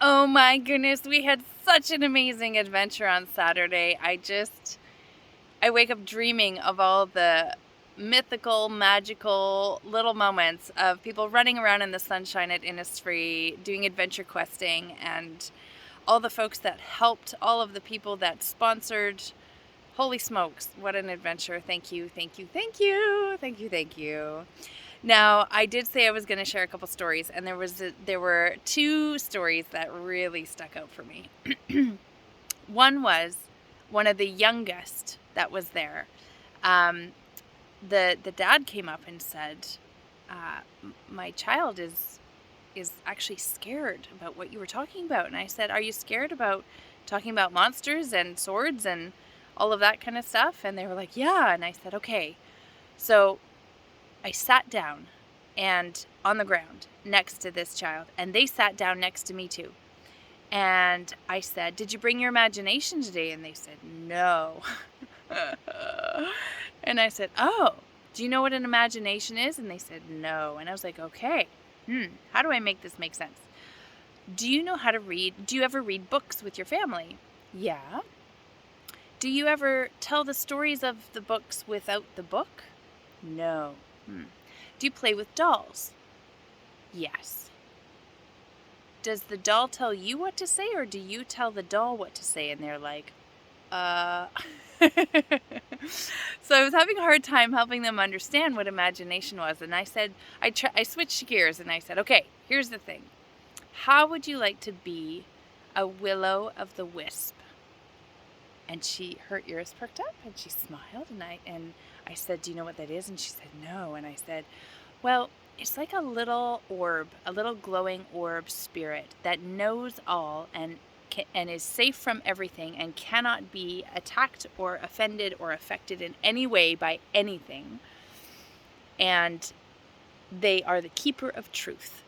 Oh my goodness, we had such an amazing adventure on Saturday. I wake up dreaming of all the mythical, magical little moments of people running around in the sunshine at Innisfree, doing adventure questing, and all the folks that helped, all of the people that sponsored. Holy smokes, what an adventure. Thank you, thank you, thank you, thank you, thank you. Now, I did say I was going to share a couple stories, and there were two stories that really stuck out for me. One was one of the youngest that was there. The dad came up and said, my child is actually scared about what you were talking about. And I said, are you scared about talking about monsters and swords and all of that kind of stuff? And they were like, yeah. And I said, okay. So I sat down and on the ground next to this child, and they sat down next to me too. And I said, did you bring your imagination today? And they said, no. And I said, oh, do you know what an imagination is? And they said, no. And I was like, okay, how do I make this make sense? Do you know how to read? Do you ever read books with your family? Yeah. Do you ever tell the stories of the books without the book? No. Do you play with dolls? Yes. Does the doll tell you what to say, or do you tell the doll what to say? And they're like, So I was having a hard time helping them understand what imagination was. And I said, I switched gears and I said, okay, here's the thing. How would you like to be a will-o'-the-wisp? And her ears perked up and she smiled, and I said, do you know what that is? And she said, no. And I said, well, it's like a little orb, a little glowing orb spirit that knows all and is safe from everything and cannot be attacked or offended or affected in any way by anything. And they are the keeper of truth.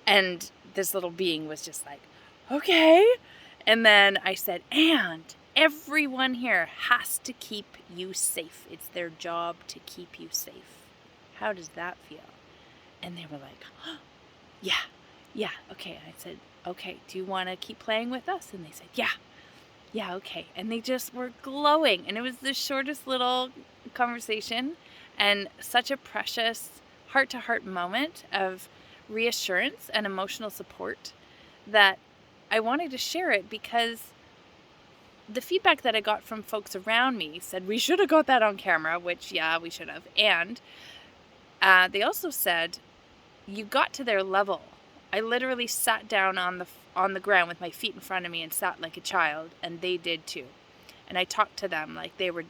And this little being was just like, okay. And then I said, and everyone here has to keep you safe. It's their job to keep you safe. How does that feel? And they were like, oh, yeah, okay. And I said, okay, do you want to keep playing with us? And they said, yeah, okay. And they just were glowing. And it was the shortest little conversation and such a precious heart-to-heart moment of reassurance and emotional support that I wanted to share it, because the feedback that I got from folks around me said we should have got that on camera, which, yeah, we should have. And they also said, you got to their level. I literally sat down on the ground with my feet in front of me and sat like a child, and they did too. And I talked to them like they were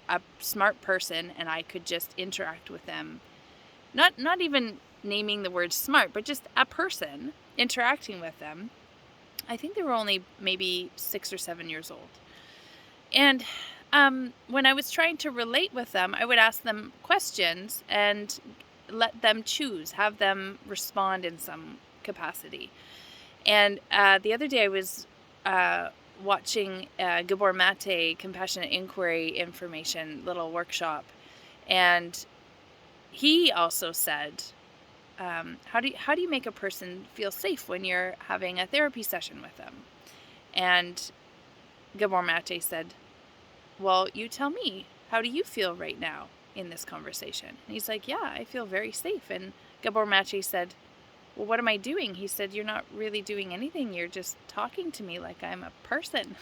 a smart person, and I could just interact with them. Not even naming the word smart, but just a person interacting with them. I think they were only maybe 6 or 7 years old. And when I was trying to relate with them, I would ask them questions and let them choose, have them respond in some capacity. And the other day I was watching Gabor Mate Compassionate Inquiry information little workshop, and he also said, how do you make a person feel safe when you're having a therapy session with them? And Gabor Mate said, well, you tell me, how do you feel right now in this conversation? And he's like, yeah, I feel very safe. And Gabor Mate said, well, what am I doing? He said, you're not really doing anything. You're just talking to me like I'm a person.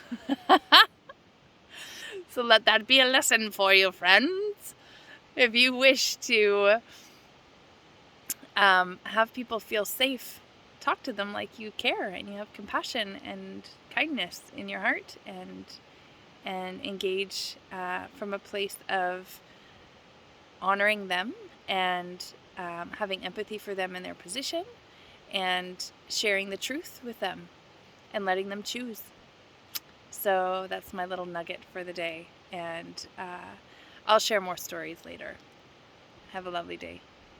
So let that be a lesson for you, friends. If you wish to have people feel safe, talk to them like you care and you have compassion and kindness in your heart, and engage from a place of honoring them and having empathy for them in their position, and sharing the truth with them and letting them choose. So that's my little nugget for the day, and I'll share more stories later. Have a lovely day.